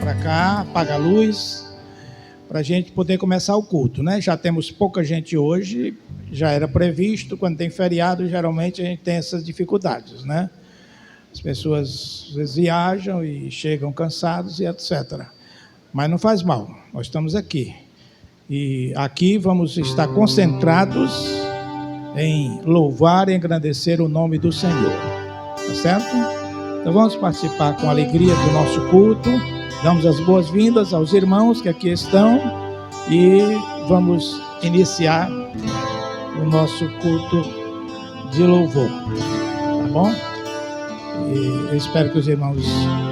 para cá, apaga a luz, para a gente poder começar o culto, né? Já temos pouca gente hoje, já era previsto, quando tem feriado, geralmente a gente tem essas dificuldades, né? As pessoas às vezes viajam e chegam cansados e etc. Mas não faz mal, nós estamos aqui. E aqui vamos estar concentrados em louvar e engrandecer o nome do Senhor. Tá certo? Então vamos participar com alegria do nosso culto. Damos as boas-vindas aos irmãos que aqui estão e vamos iniciar o nosso culto de louvor. Tá bom? E eu espero que os irmãos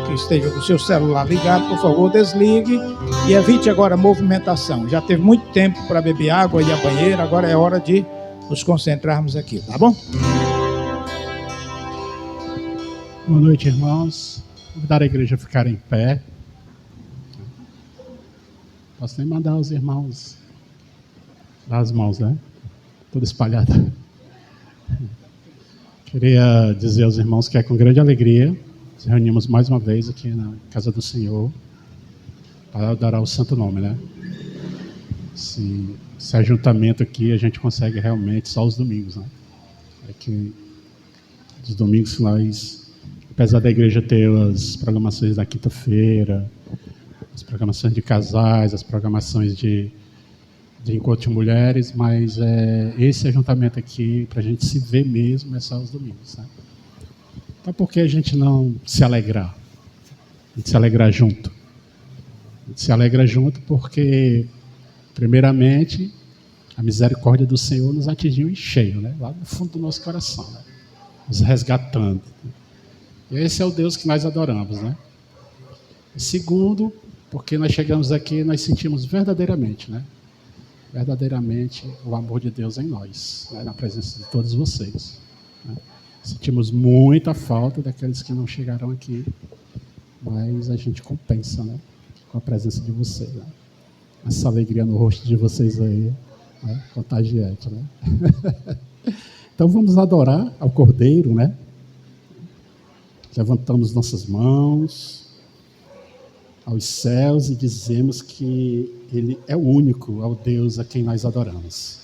que estejam com o seu celular ligado, por favor, desligue e evite agora a movimentação. Já teve muito tempo para beber água e ir à banheira, agora é hora de nos concentrarmos aqui, tá bom? Boa noite, irmãos. Vou convidar a igreja a ficar em pé. Posso nem mandar os irmãos dar as mãos, né? Tudo espalhado. Queria dizer aos irmãos que é com grande alegria nos reunimos mais uma vez aqui na casa do Senhor para adorar o santo nome, né? Esse ajuntamento aqui a gente consegue realmente só os domingos, né? É que os domingos nós, apesar da igreja ter as programações da quinta-feira, as programações de casais, as programações de encontro de mulheres, mas esse ajuntamento aqui, para a gente se ver mesmo, é só os domingos, né? Então, por que a gente não se alegrar? A gente se alegrar junto. A gente se alegra junto porque, primeiramente, a misericórdia do Senhor nos atingiu em cheio, né? Lá no fundo do nosso coração, né? Nos resgatando. E esse é o Deus que nós adoramos, né? E segundo, porque nós chegamos aqui e nós sentimos verdadeiramente, né? Verdadeiramente o amor de Deus em nós, né? Na presença de todos vocês, né? Sentimos muita falta daqueles que não chegaram aqui, mas a gente compensa, né? Com a presença de vocês, né? Essa alegria no rosto de vocês aí, né? Contagiante, né? Então vamos adorar ao Cordeiro, né? Levantamos nossas mãos aos céus e dizemos que Ele é o único, é o Deus a quem nós adoramos.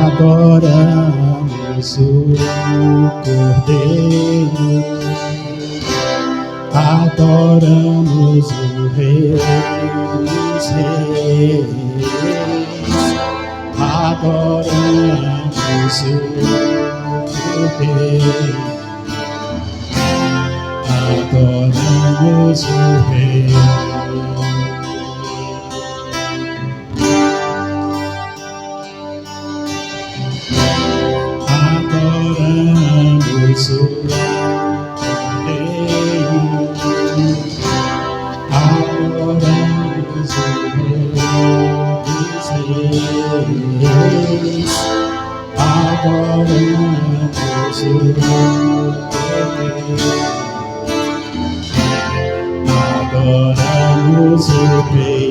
Adoramos o Cordeiro, adoramos o Rei dos Reis, adoramos o Cordeiro, adoramos o Rei. Adoramos o Cordeiro, adoramos o Rei dos Reis, adoramos o Cordeiro, adoramos o Rei,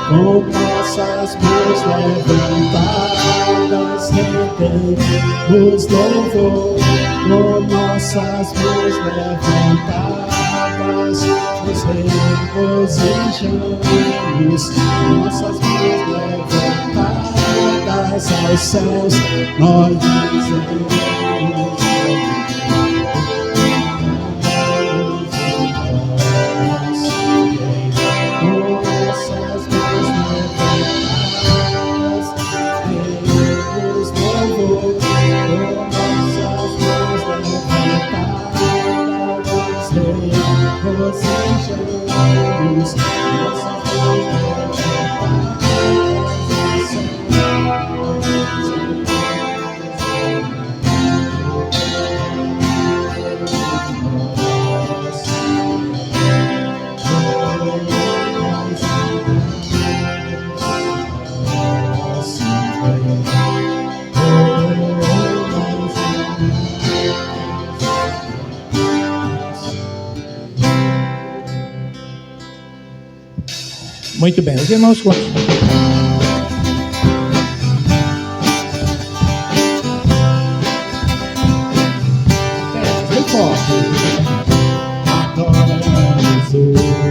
com nossas mãos levantadas, rendemos louvor, com nossas mãos levantadas, nos regozijamos, nossas mãos levantadas aos céus, nós dizemos. Muito bem, os irmãos continuam. Bem forte. Adoramos o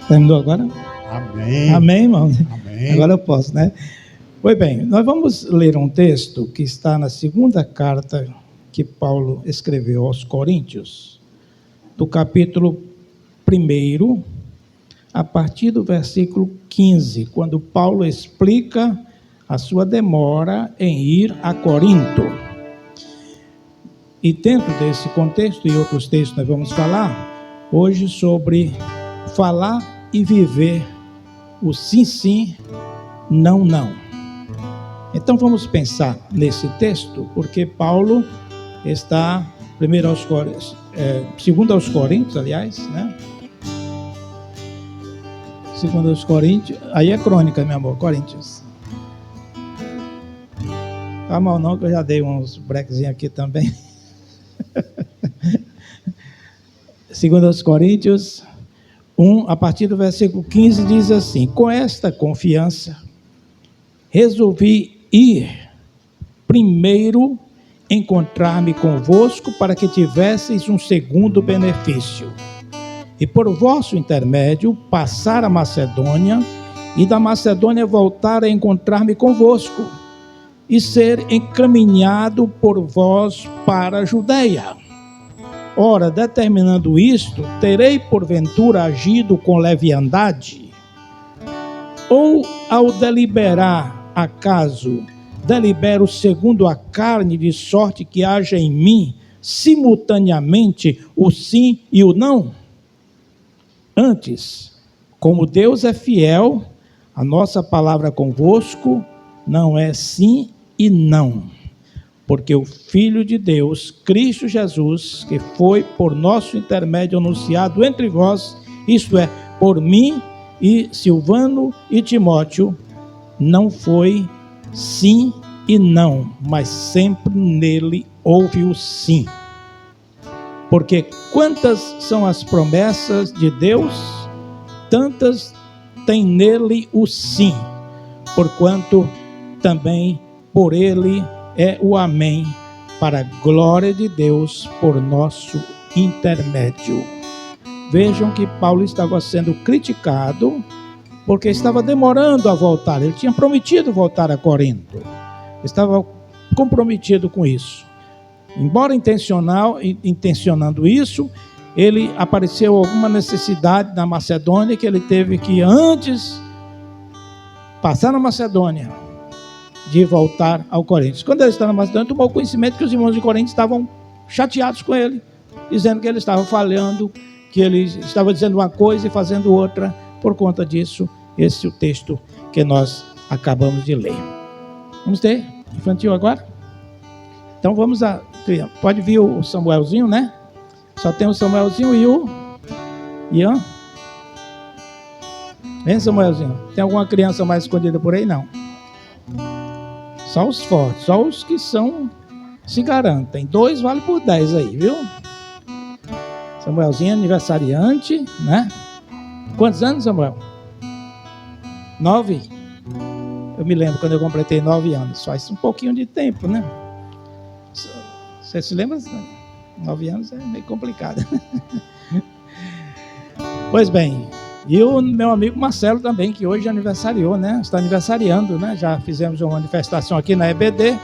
terminou agora? Amém. Amém, irmão? Amém. Agora eu posso, né? Pois bem, nós vamos ler um texto que está na segunda carta que Paulo escreveu aos Coríntios, do capítulo 1, a partir do versículo 15, quando Paulo explica a sua demora em ir a Corinto. E dentro desse contexto e outros textos nós vamos falar hoje sobre falar e viver o sim, sim, não, não. Então vamos pensar nesse texto, porque Paulo está, segundo aos Coríntios, aliás, né? Segundo aos Coríntios, aí é crônica, meu amor, Coríntios. Tá mal não, que eu já dei uns brequezinhos aqui também. Segundo aos Coríntios 1, a partir do versículo 15, diz assim: com esta confiança, resolvi ir primeiro encontrar-me convosco para que tivesseis um segundo benefício, e por vosso intermédio passar a Macedônia, e da Macedônia voltar a encontrar-me convosco, e ser encaminhado por vós para a Judeia. Ora, determinando isto, terei porventura agido com leviandade? Ou ao deliberar, acaso, delibero segundo a carne, de sorte que haja em mim simultaneamente o sim e o não? Antes, como Deus é fiel, a nossa palavra convosco não é sim e não. Porque o Filho de Deus, Cristo Jesus, que foi por nosso intermédio anunciado entre vós, isto é, por mim e Silvano e Timóteo, não foi sim e não, mas sempre nele houve o sim. Porque quantas são as promessas de Deus, tantas tem nele o sim, porquanto também por ele é o amém, para a glória de Deus por nosso intermédio. Vejam que Paulo estava sendo criticado porque estava demorando a voltar. Ele tinha prometido voltar a Corinto, estava comprometido com isso. Embora intencionando isso, ele apareceu alguma necessidade na Macedônia que ele teve que antes passar na Macedônia de voltar ao Coríntios. Quando ele estava na Macedônia, tomou conhecimento que os irmãos de Coríntios estavam chateados com ele, dizendo que ele estava falhando, que ele estava dizendo uma coisa e fazendo outra. Por conta disso, esse é o texto que nós acabamos de ler. Vamos ter infantil agora? Então vamos a... Pode vir o Samuelzinho, né? Só tem o Samuelzinho e o Ian. Vem, Samuelzinho. Tem alguma criança mais escondida por aí? Não. Só os fortes, só os que se garantem. 2 vale por 10 aí, viu? Samuelzinho, aniversariante, né? Quantos anos, Samuel? 9? Eu me lembro quando eu completei 9 anos. Faz um pouquinho de tempo, né? Você se lembra? 9 anos é meio complicado. Pois bem, e o meu amigo Marcelo também, que hoje aniversariou, né? Está aniversariando, né? Já fizemos uma manifestação aqui na EBD,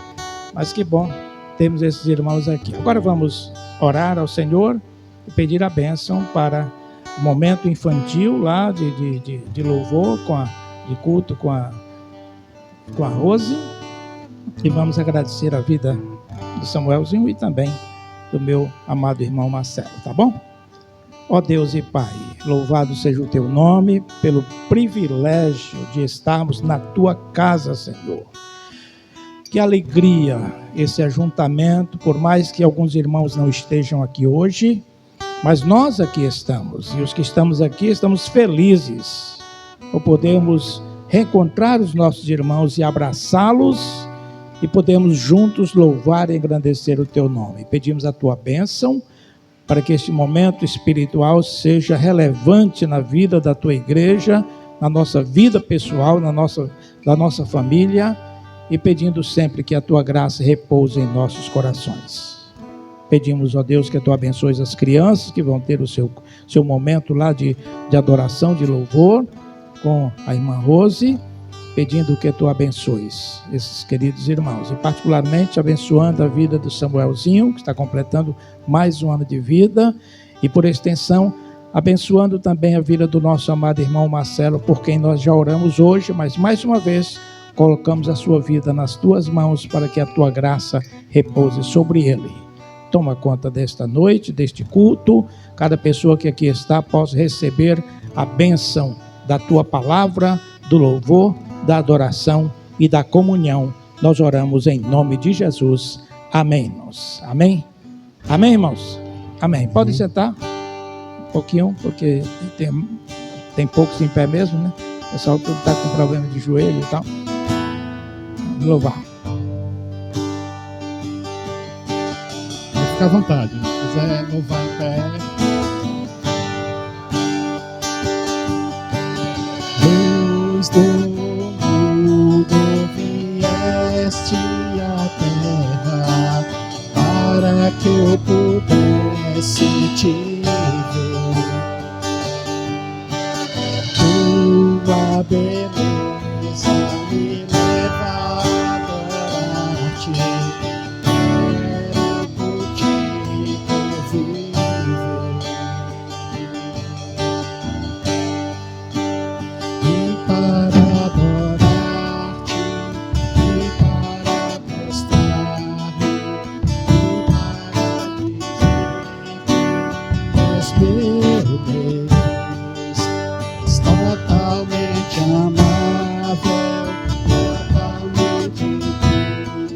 mas que bom termos esses irmãos aqui. Agora vamos orar ao Senhor e pedir a bênção para o momento infantil lá de louvor, de culto com a Rose. E vamos agradecer a vida do Samuelzinho e também do meu amado irmão Marcelo, tá bom? Ó Deus e Pai, louvado seja o Teu nome pelo privilégio de estarmos na Tua casa, Senhor. Que alegria esse ajuntamento, por mais que alguns irmãos não estejam aqui hoje, mas nós aqui estamos, e os que estamos aqui estamos felizes por podermos reencontrar os nossos irmãos e abraçá-los e podemos juntos louvar e engrandecer o Teu nome. Pedimos a Tua bênção para que este momento espiritual seja relevante na vida da Tua igreja, na nossa vida pessoal, da nossa família, e pedindo sempre que a Tua graça repouse em nossos corações. Pedimos, ó Deus, que Tu abençoes as crianças que vão ter o seu momento lá de adoração, de louvor, com a irmã Rose, pedindo que Tu abençoes esses queridos irmãos, e particularmente abençoando a vida do Samuelzinho, que está completando mais um ano de vida, e por extensão, abençoando também a vida do nosso amado irmão Marcelo, por quem nós já oramos hoje, mas mais uma vez, colocamos a sua vida nas Tuas mãos, para que a Tua graça repouse sobre ele. Toma conta desta noite, deste culto, cada pessoa que aqui está possa receber a bênção da Tua palavra, do louvor, da adoração e da comunhão. Nós oramos em nome de Jesus. Amém, irmãos. Amém? Amém, irmãos? Amém. Podem sentar um pouquinho, porque tem poucos em pé mesmo, né? O pessoal tudo está com problema de joelho e tal. Vamos louvar. Fica à vontade. Se quiser louvar em pé. Deus do vieste à terra para que eu pudesse te ver. Tua beleza me leva a adorar-te. Quero contigo viver. E para adorar-te, e para mostrar-me, e para dizer que és meu Deus, és totalmente amável, totalmente puro.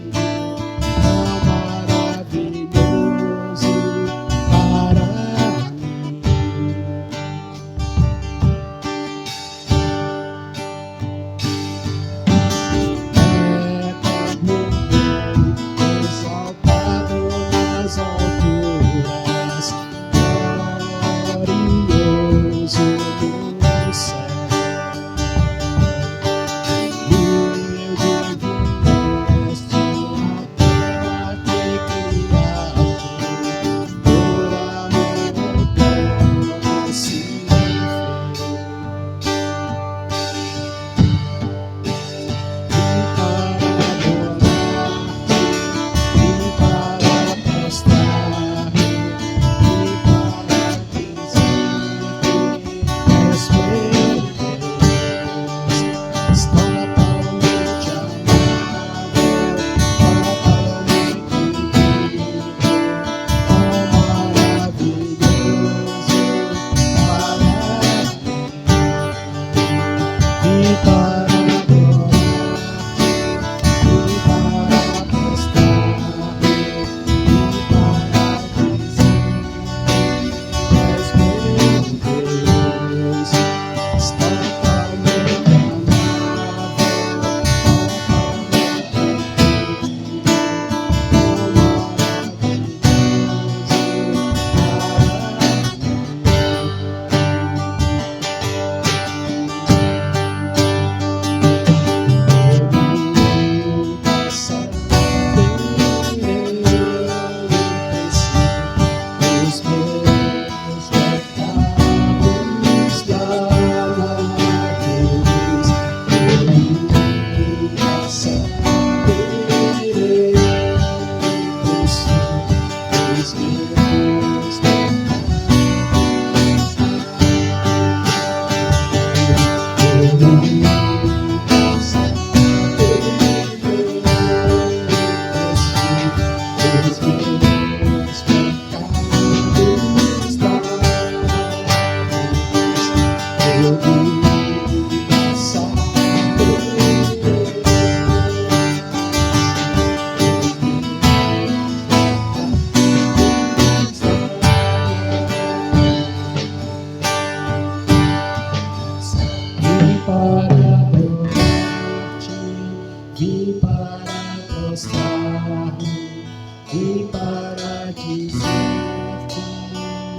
e para dizer que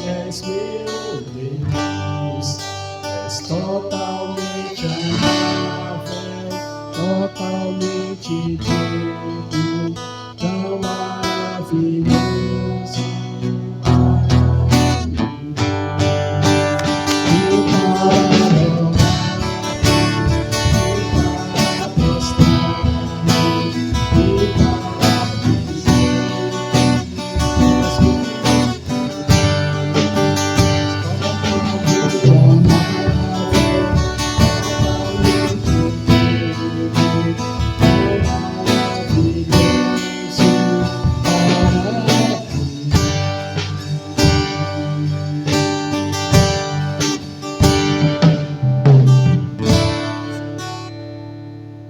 és meu Deus. És totalmente amável, totalmente digno, tão maravilhoso.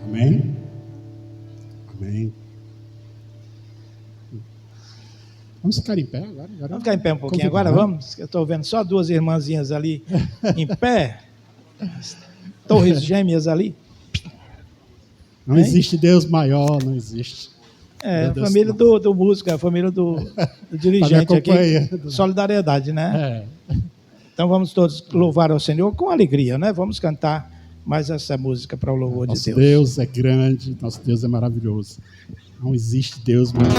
Amém? Amém. Vamos ficar em pé agora? Vamos ficar em pé um pouquinho agora, vamos? Eu estou vendo só duas irmãzinhas ali em pé, torres gêmeas ali. Não existe Deus maior, não existe. É, a família do músico, a família do dirigente aqui. Solidariedade, né? É. Então vamos todos louvar ao Senhor com alegria, né? Vamos cantar mais essa música para o louvor de Deus. Nosso Deus é grande, nosso Deus é maravilhoso. Não existe Deus maior.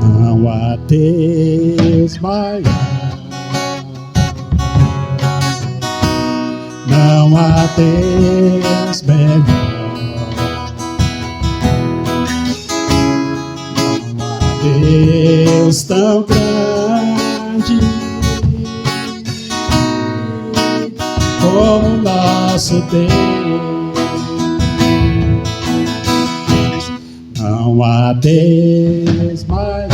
Não há Deus maior. Não há Deus melhor. Não há Deus tão grande como nosso Deus. Não há Deus maior.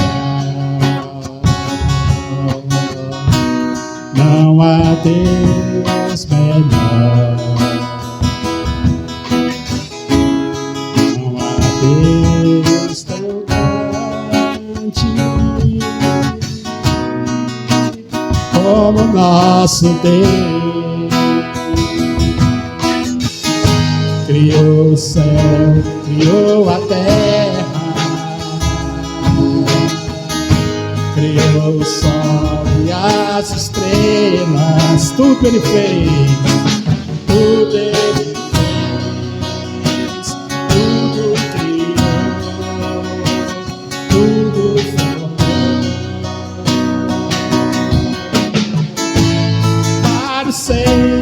Não há Deus melhor. Não há Deus tão grande como nosso Deus. Criou o céu, criou a terra, criou o sol e as estrelas, tudo Ele fez, tudo Ele fez, tudo criou, tudo formou, para o seu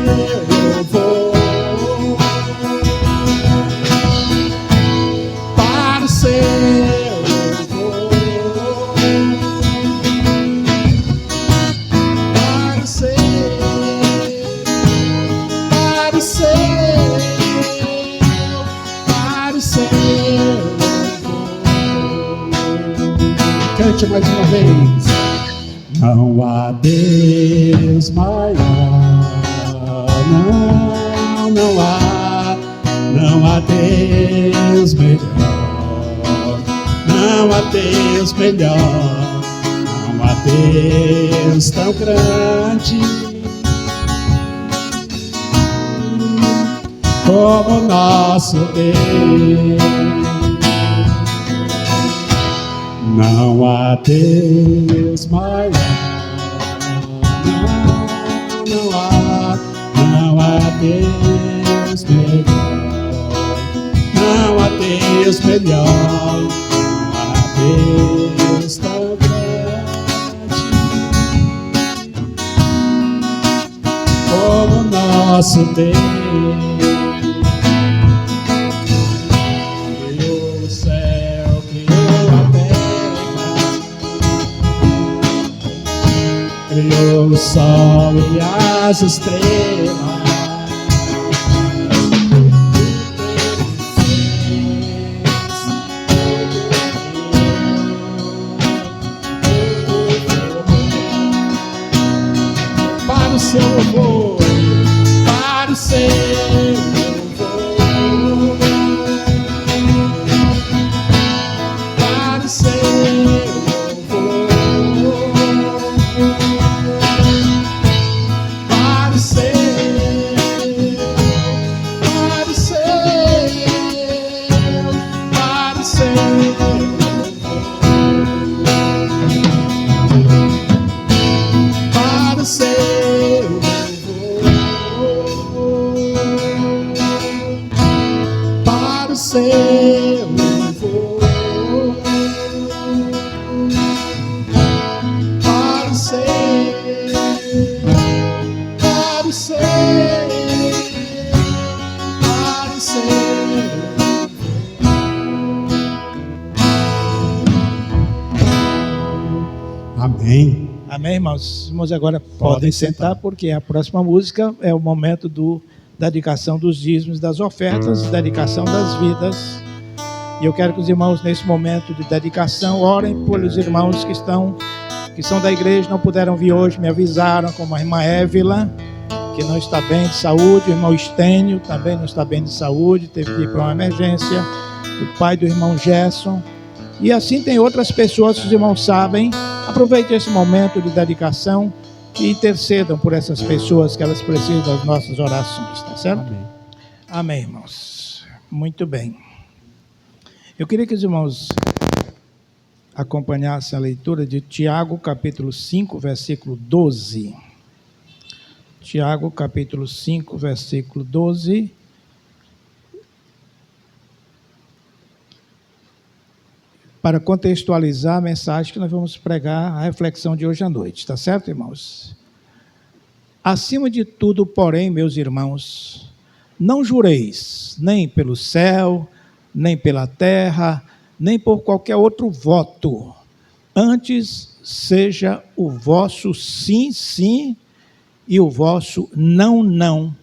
louvor, para o seu cante mais uma vez. Não há Deus maior. Não há Deus melhor. Não há Deus melhor. Não há Deus tão grande como nosso Deus. Não há Deus maior. Não há Deus melhor. Não há Deus melhor. Não há Deus tão grande como nosso Deus. Criou o céu, criou a terra, criou o sol e as estrelas. Para o seu louvor, para o seu louvor, para o seu louvor, Amém. Amém, irmãos? Os irmãos agora podem sentar, porque a próxima música é o momento da dedicação dos dízimos, das ofertas, dedicação das vidas. E eu quero que os irmãos, nesse momento de dedicação, orem pelos irmãos que são da igreja, não puderam vir hoje, me avisaram, como a irmã Évila, que não está bem de saúde, o irmão Estênio também não está bem de saúde, teve que ir para uma emergência, o pai do irmão Gerson, e assim tem outras pessoas que os irmãos sabem. Aproveite esse momento de dedicação e intercedam por essas pessoas que elas precisam das nossas orações, tá certo? Amém. Amém, irmãos. Muito bem. Eu queria que os irmãos acompanhassem a leitura de Tiago, capítulo 5, versículo 12. Tiago, capítulo 5, versículo 12. Para contextualizar a mensagem que nós vamos pregar, a reflexão de hoje à noite. Tá certo, irmãos? Acima de tudo, porém, meus irmãos, não jureis, nem pelo céu, nem pela terra, nem por qualquer outro voto. Antes, seja o vosso sim, sim, e o vosso não, não,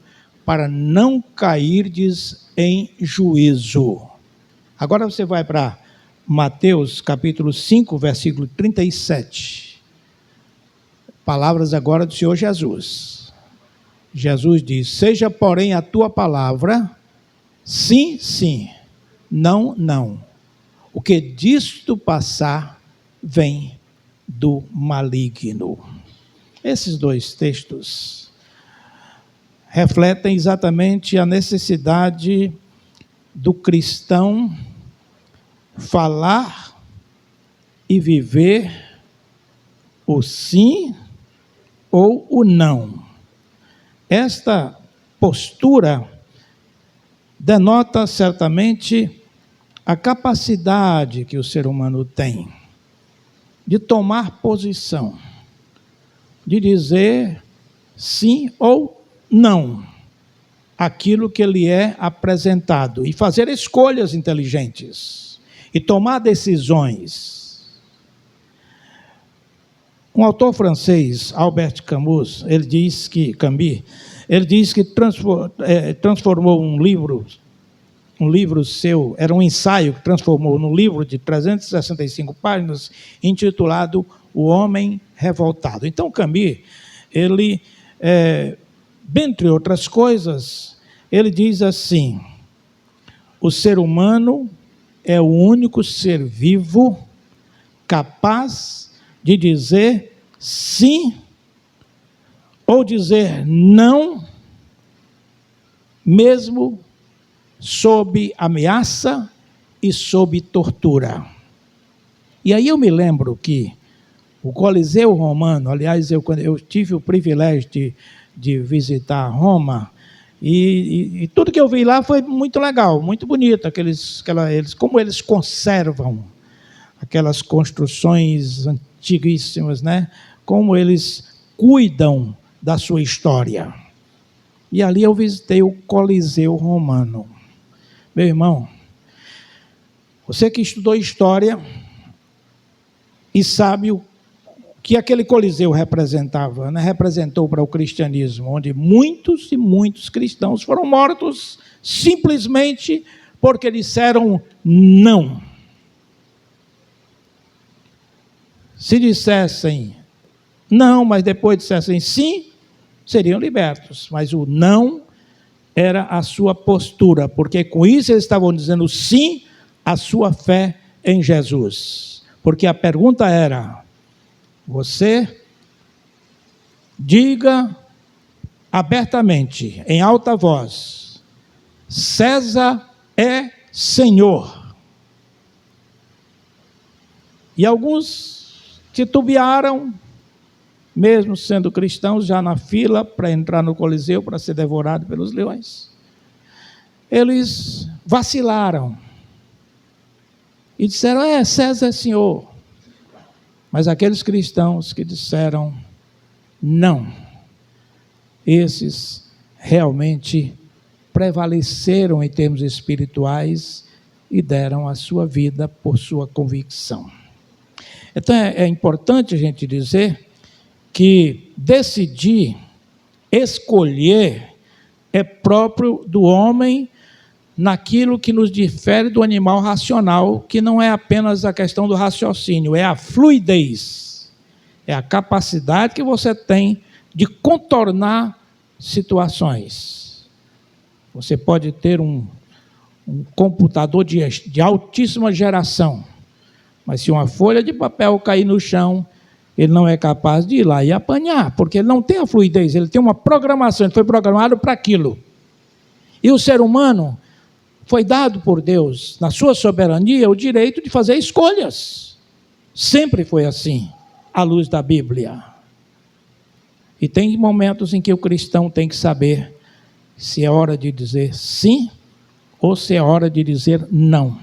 para não cairdes em juízo. Agora você vai para Mateus capítulo 5, versículo 37. Palavras agora do Senhor Jesus. Jesus diz: seja, porém, a tua palavra sim, sim, não, não. O que disto passar vem do maligno. Esses dois textos refletem exatamente a necessidade do cristão falar e viver o sim ou o não. Esta postura denota certamente a capacidade que o ser humano tem de tomar posição, de dizer sim ou não àquilo que lhe é apresentado e fazer escolhas inteligentes e tomar decisões. Um autor francês, Albert Camus, ele diz que transformou um livro seu, era um ensaio que transformou num livro de 365 páginas, intitulado O Homem Revoltado. Então, Camus, ele, dentre outras coisas, ele diz assim: o ser humano é o único ser vivo capaz de dizer sim ou dizer não, mesmo sob ameaça e sob tortura. E aí eu me lembro que o Coliseu Romano, aliás, eu tive o privilégio de visitar Roma, e tudo que eu vi lá foi muito legal, muito bonito, como eles conservam aquelas construções antiguíssimas, né? Como eles cuidam da sua história. E ali eu visitei o Coliseu Romano. Meu irmão, você que estudou história e sabe o que aquele Coliseu representava, né? Representou para o cristianismo, onde muitos e muitos cristãos foram mortos simplesmente porque disseram não. Se dissessem não, mas depois dissessem sim, seriam libertos. Mas o não era a sua postura, porque com isso eles estavam dizendo sim à sua fé em Jesus. Porque a pergunta era: você diga abertamente, em alta voz, César é Senhor. E alguns titubearam, mesmo sendo cristãos, já na fila para entrar no Coliseu, para ser devorado pelos leões. Eles vacilaram e disseram: César é Senhor. Mas aqueles cristãos que disseram não, esses realmente prevaleceram em termos espirituais e deram a sua vida por sua convicção. Então é importante a gente dizer que decidir, escolher, é próprio do homem naquilo que nos difere do animal racional, que não é apenas a questão do raciocínio, é a fluidez, é a capacidade que você tem de contornar situações. Você pode ter um computador de altíssima geração, mas se uma folha de papel cair no chão, ele não é capaz de ir lá e apanhar, porque ele não tem a fluidez, ele tem uma programação, ele foi programado para aquilo. E o ser humano foi dado por Deus, na sua soberania, o direito de fazer escolhas. Sempre foi assim, à luz da Bíblia. E tem momentos em que o cristão tem que saber se é hora de dizer sim ou se é hora de dizer não.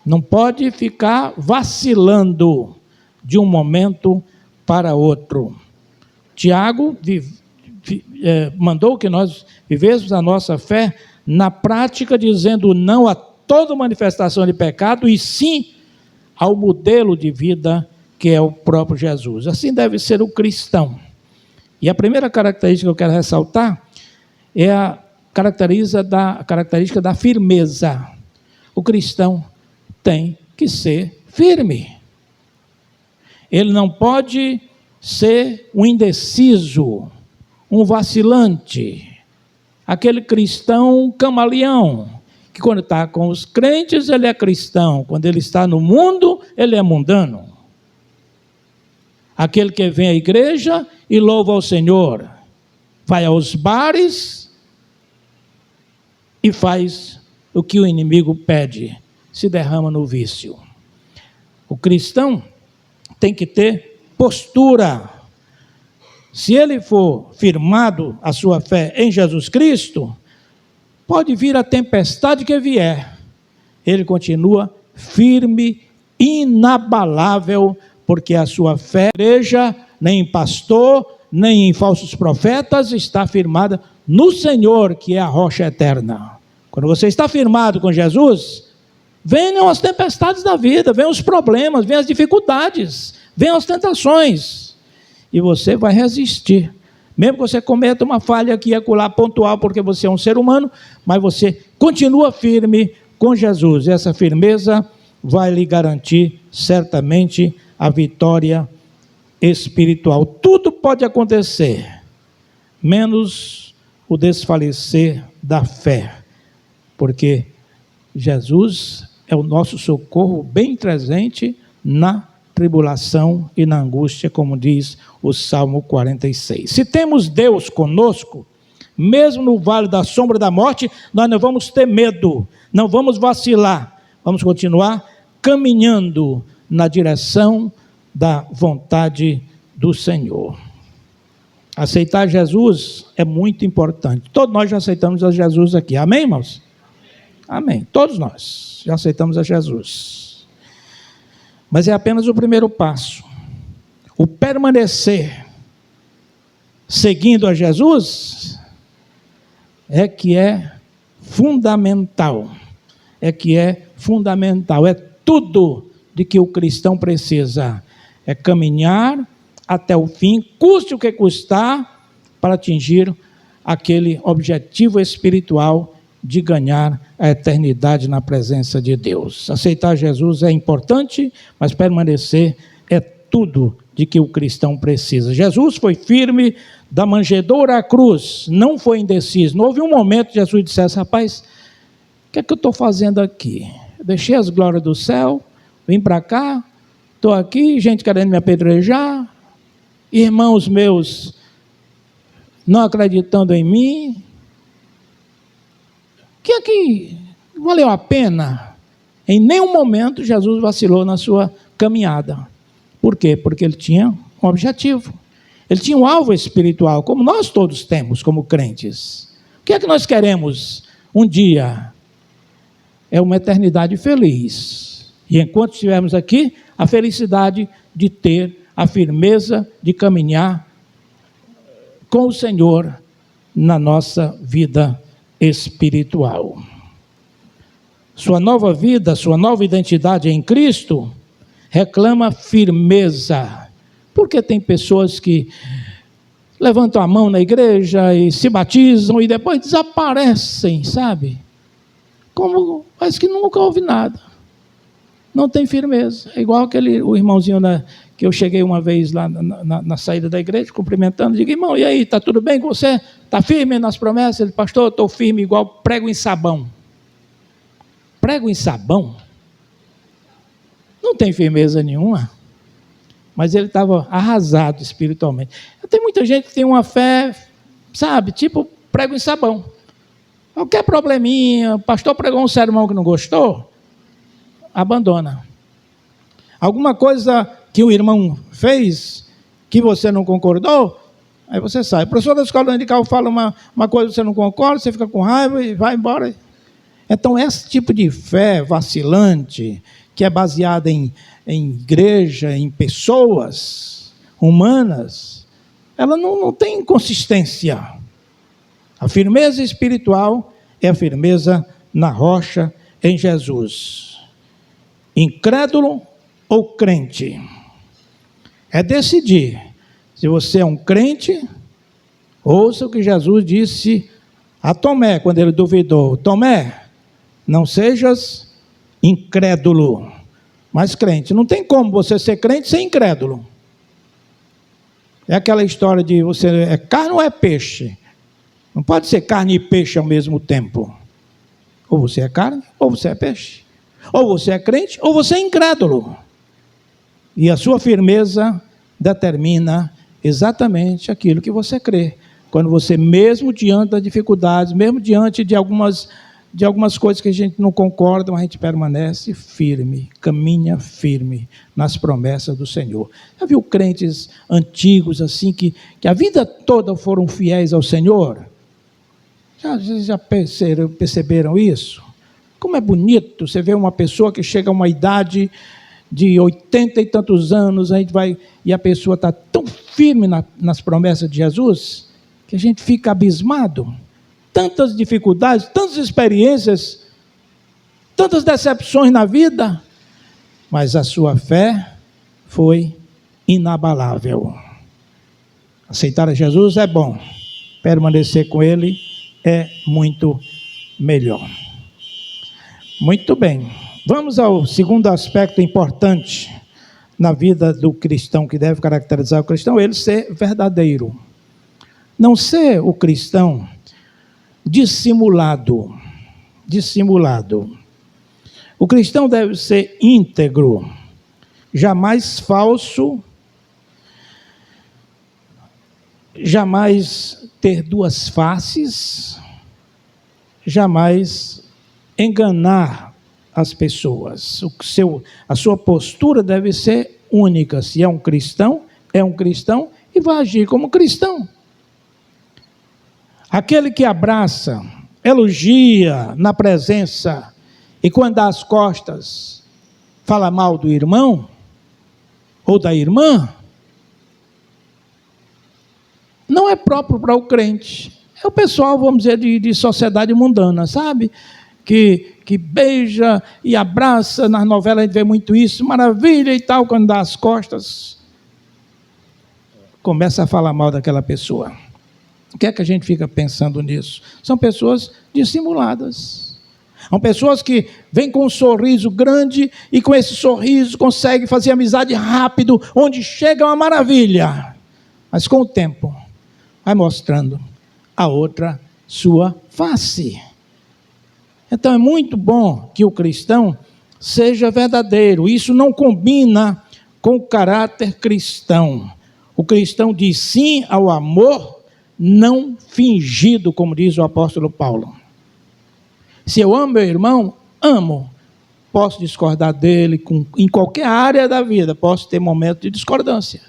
Não pode ficar vacilando de um momento para outro. Tiago mandou que nós vivêssemos a nossa fé na prática, dizendo não a toda manifestação de pecado e sim ao modelo de vida que é o próprio Jesus. Assim deve ser o cristão. E a primeira característica que eu quero ressaltar é a característica da firmeza. O cristão tem que ser firme. Ele não pode ser um indeciso, um vacilante, aquele cristão camaleão, que quando está com os crentes ele é cristão, quando ele está no mundo ele é mundano. Aquele que vem à igreja e louva ao Senhor, vai aos bares e faz o que o inimigo pede, se derrama no vício. O cristão tem que ter postura. Se ele for firmado a sua fé em Jesus Cristo, pode vir a tempestade que vier, ele continua firme, inabalável, porque a sua fé, igreja, nem em pastor, nem em falsos profetas, está firmada no Senhor, que é a rocha eterna. Quando você está firmado com Jesus, venham as tempestades da vida, venham os problemas, venham as dificuldades, venham as tentações, e você vai resistir. Mesmo que você cometa uma falha aqui e acolá pontual, porque você é um ser humano, mas você continua firme com Jesus. Essa firmeza vai lhe garantir certamente a vitória espiritual. Tudo pode acontecer, menos o desfalecer da fé, porque Jesus é o nosso socorro bem presente na tribulação e na angústia, como diz o Salmo 46. Se temos Deus conosco, mesmo no vale da sombra da morte, nós não vamos ter medo, não vamos vacilar, vamos continuar caminhando na direção da vontade do Senhor. Aceitar Jesus é muito importante. Todos nós já aceitamos a Jesus aqui, amém, irmãos? Amém, todos nós já aceitamos a Jesus. Mas é apenas o primeiro passo. O permanecer seguindo a Jesus é que é fundamental. É que é fundamental. É tudo de que o cristão precisa. É caminhar até o fim, custe o que custar, para atingir aquele objetivo espiritual de ganhar a eternidade na presença de Deus. Aceitar Jesus é importante, mas permanecer é tudo de que o cristão precisa. Jesus foi firme da manjedoura à cruz, não foi indeciso. Não houve um momento que Jesus dissesse: rapaz, o que é que eu estou fazendo aqui? Eu deixei as glórias do céu, vim para cá, estou aqui, gente querendo me apedrejar, irmãos meus não acreditando em mim. O que é que valeu a pena? Em nenhum momento Jesus vacilou na sua caminhada. Por quê? Porque ele tinha um objetivo. Ele tinha um alvo espiritual, como nós todos temos como crentes. O que é que nós queremos um dia? É uma eternidade feliz. E enquanto estivermos aqui, a felicidade de ter a firmeza de caminhar com o Senhor na nossa vida espiritual. Sua nova vida, sua nova identidade em Cristo reclama firmeza. Porque tem pessoas que levantam a mão na igreja e se batizam e depois desaparecem, sabe? Como parece que nunca houve nada. Não tem firmeza. É igual o irmãozinho que eu cheguei uma vez lá na saída da igreja, cumprimentando, digo, irmão, e aí, está tudo bem com você? Está firme nas promessas? Ele, pastor, eu estou firme igual prego em sabão. Prego em sabão? Não tem firmeza nenhuma. Mas ele estava arrasado espiritualmente. Tem muita gente que tem uma fé, sabe, tipo prego em sabão. Qualquer probleminha, o pastor pregou um sermão que não gostou, abandona. Alguma coisa que o irmão fez, que você não concordou, aí você sai. O professor da escola dominical fala uma coisa que você não concorda, você fica com raiva e vai embora. Então, esse tipo de fé vacilante, que é baseada em igreja, em pessoas humanas, ela não tem consistência. A firmeza espiritual é a firmeza na rocha em Jesus. Incrédulo ou crente? É decidir se você é um crente. Ouça o que Jesus disse a Tomé quando ele duvidou: Tomé, não sejas incrédulo, mas crente. Não tem como você ser crente sem incrédulo. É aquela história de você é carne ou é peixe? Não pode ser carne e peixe ao mesmo tempo. Ou você é carne, ou você é peixe. Ou você é crente, ou você é incrédulo. E a sua firmeza determina exatamente aquilo que você crê. Quando você, mesmo diante das dificuldades, mesmo diante de algumas coisas que a gente não concorda, mas a gente permanece firme, caminha firme nas promessas do Senhor. Já viu crentes antigos assim, que a vida toda foram fiéis ao Senhor? Já perceberam isso? Como é bonito você ver uma pessoa que chega a uma idade de 80 e tantos anos, e a pessoa está tão firme nas promessas de Jesus, que a gente fica abismado. Tantas dificuldades, tantas experiências, tantas decepções na vida, mas a sua fé foi inabalável. Aceitar a Jesus é bom, permanecer com Ele é muito melhor. Muito bem, vamos ao segundo aspecto importante na vida do cristão, que deve caracterizar o cristão: ele ser verdadeiro. Não ser o cristão dissimulado. O cristão deve ser íntegro, jamais falso, jamais ter duas faces, jamais enganar as pessoas. A sua postura deve ser única. Se é um cristão e vai agir como cristão. Aquele que abraça, elogia na presença e quando dá as costas fala mal do irmão ou da irmã, não é próprio para o crente. É o pessoal, vamos dizer, de sociedade mundana, sabe? Que beija e abraça. Nas novelas a gente vê muito isso, maravilha e tal, quando dá as costas começa a falar mal daquela pessoa. O que é que a gente fica pensando nisso? São pessoas dissimuladas. São pessoas que vêm com um sorriso grande e com esse sorriso conseguem fazer amizade rápido, onde chega uma maravilha. Mas com o tempo, vai mostrando a outra sua face. Então é muito bom que o cristão seja verdadeiro. Isso não combina com o caráter cristão. O cristão diz sim ao amor não fingido, como diz o apóstolo Paulo. Se eu amo meu irmão, amo. Posso discordar dele em qualquer área da vida, posso ter momentos de discordância.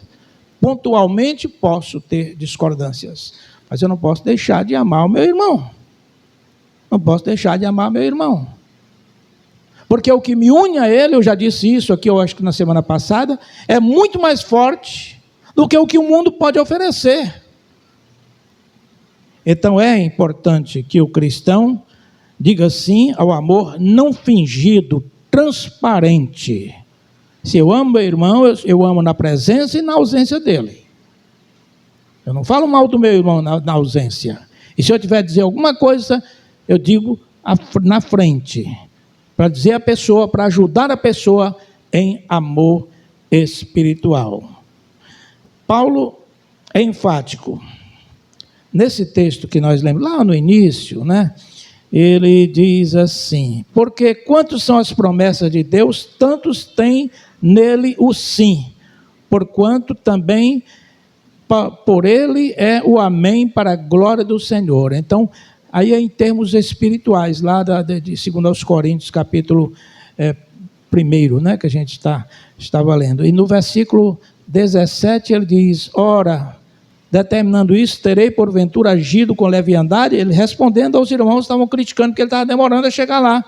Pontualmente posso ter discordâncias, mas eu não posso deixar de amar o meu irmão. Não posso deixar de amar meu irmão. Porque o que me une a ele, eu já disse isso aqui, eu acho que na semana passada, é muito mais forte do que o mundo pode oferecer. Então é importante que o cristão diga sim ao amor não fingido, transparente. Se eu amo meu irmão, eu amo na presença e na ausência dele. Eu não falo mal do meu irmão na ausência. E se eu tiver a dizer alguma coisa, eu digo na frente, para dizer a pessoa, para ajudar a pessoa em amor espiritual. Paulo é enfático. Nesse texto que nós lemos lá no início, né? Ele diz assim: porque quantos são as promessas de Deus, tantos tem nele o sim, porquanto também por ele é o amém para a glória do Senhor. Então, aí é em termos espirituais, lá de 2 Coríntios, capítulo 1, né, que a gente estava lendo. E no versículo 17 ele diz: ora, determinando isso, terei porventura agido com leviandade? Ele respondendo aos irmãos que estavam criticando porque ele estava demorando a chegar lá.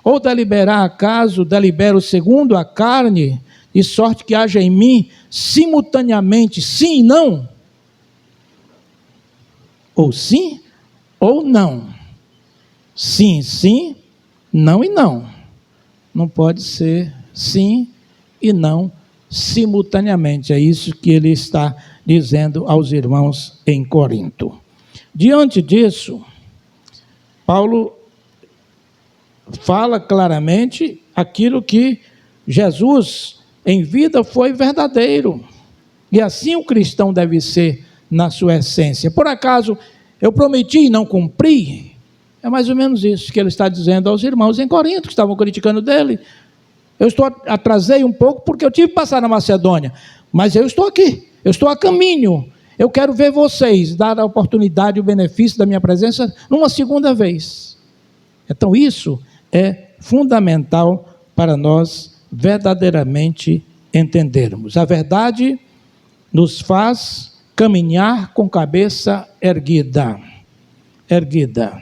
Ou deliberar acaso, delibero segundo a carne, de sorte que haja em mim simultaneamente sim e não? Ou sim ou não. Sim, sim, não e não. Não pode ser sim e não simultaneamente. É isso que ele está dizendo aos irmãos em Corinto. Diante disso, Paulo fala claramente aquilo que Jesus em vida foi verdadeiro. E assim o cristão deve ser na sua essência. Por acaso eu prometi e não cumpri? É mais ou menos isso que ele está dizendo aos irmãos em Corinto, que estavam criticando dele. Eu atrasei um pouco porque eu tive que passar na Macedônia, mas eu estou aqui, eu estou a caminho. Eu quero ver vocês, dar a oportunidade e o benefício da minha presença numa segunda vez. Então isso é fundamental para nós verdadeiramente entendermos. A verdade nos faz caminhar com cabeça erguida. Erguida.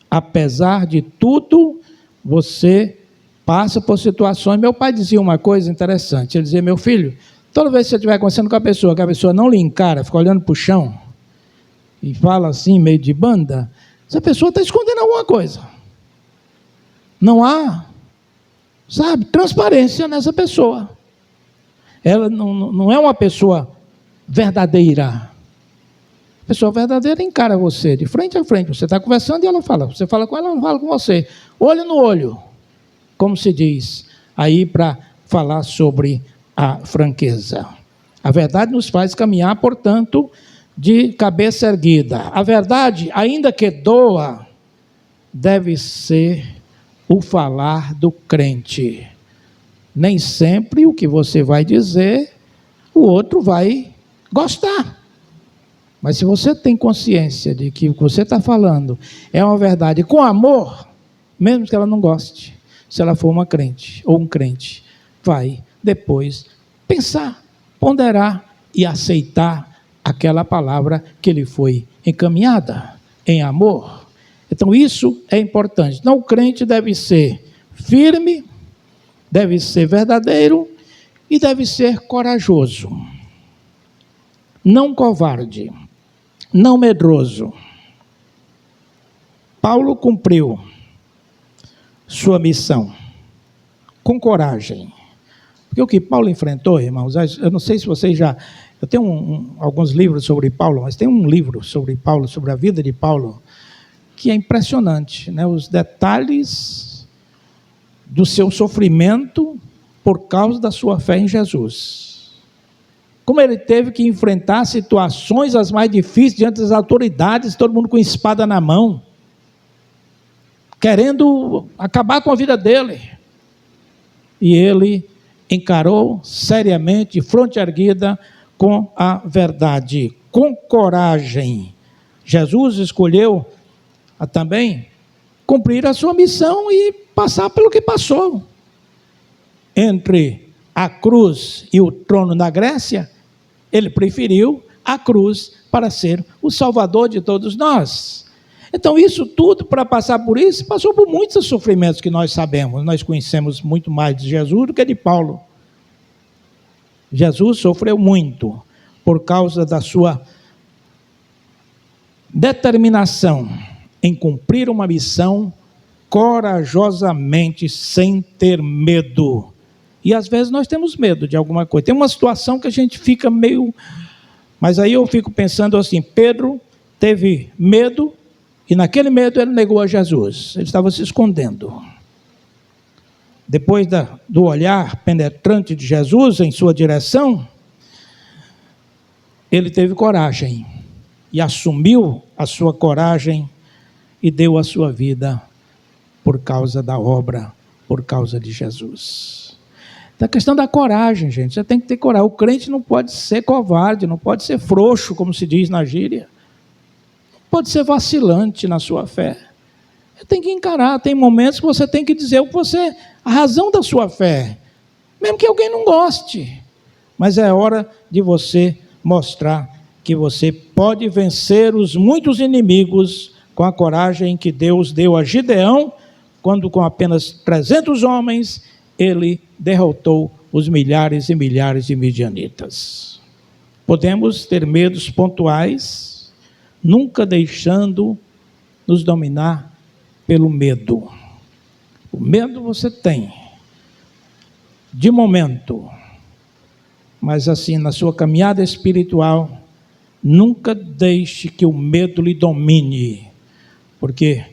Apesar de tudo, você passa por situações. Meu pai dizia uma coisa interessante. Ele dizia: meu filho, toda vez que você estiver conversando com a pessoa, que a pessoa não lhe encara, fica olhando para o chão e fala assim, meio de banda, essa pessoa está escondendo alguma coisa. Não há, sabe, transparência nessa pessoa. Ela não é uma pessoa verdadeira. A pessoa verdadeira encara você de frente a frente. Você está conversando e ela fala. Você fala com ela, ela fala com você. Olho no olho, como se diz aí para falar sobre a franqueza. A verdade nos faz caminhar, portanto, de cabeça erguida. A verdade, ainda que doa, deve ser o falar do crente. Nem sempre o que você vai dizer, o outro vai gostar. Mas se você tem consciência de que o que você está falando é uma verdade com amor, mesmo que ela não goste, se ela for uma crente ou um crente, vai depois pensar, ponderar e aceitar aquela palavra que lhe foi encaminhada em amor. Então isso é importante. Então o crente deve ser firme, deve ser verdadeiro e deve ser corajoso. Não covarde, não medroso. Paulo cumpriu sua missão com coragem. Porque o que Paulo enfrentou, irmãos, eu não sei se vocês já... Eu tenho alguns livros sobre Paulo, mas tem um livro sobre Paulo, sobre a vida de Paulo, que é impressionante, né? Os detalhes do seu sofrimento por causa da sua fé em Jesus. Como ele teve que enfrentar situações as mais difíceis diante das autoridades, todo mundo com espada na mão, querendo acabar com a vida dele. E ele encarou seriamente, fronte erguida, com a verdade, com coragem. Jesus escolheu também cumprir a sua missão e passar pelo que passou. Entre a cruz e o trono na Grécia, ele preferiu a cruz para ser o Salvador de todos nós. Então isso tudo, para passar por isso, passou por muitos sofrimentos que nós sabemos. Nós conhecemos muito mais de Jesus do que de Paulo. Jesus sofreu muito por causa da sua determinação em cumprir uma missão corajosamente, sem ter medo. E às vezes nós temos medo de alguma coisa. Tem uma situação que a gente fica meio... Mas aí eu fico pensando assim, Pedro teve medo, e naquele medo ele negou a Jesus. Ele estava se escondendo. Depois do olhar penetrante de Jesus em sua direção, ele teve coragem, e assumiu a sua coragem, e deu a sua vida por causa da obra, por causa de Jesus. Da questão da coragem, gente, você tem que ter coragem. O crente não pode ser covarde, não pode ser frouxo, como se diz na gíria. Não pode ser vacilante na sua fé. Você tem que encarar, tem momentos que você tem que dizer o que você, a razão da sua fé, mesmo que alguém não goste. Mas é hora de você mostrar que você pode vencer os muitos inimigos com a coragem que Deus deu a Gideão, quando com apenas 300 homens, ele derrotou os milhares e milhares de midianitas. Podemos ter medos pontuais, nunca deixando nos dominar pelo medo. O medo você tem, de momento, mas assim, na sua caminhada espiritual, nunca deixe que o medo lhe domine, porque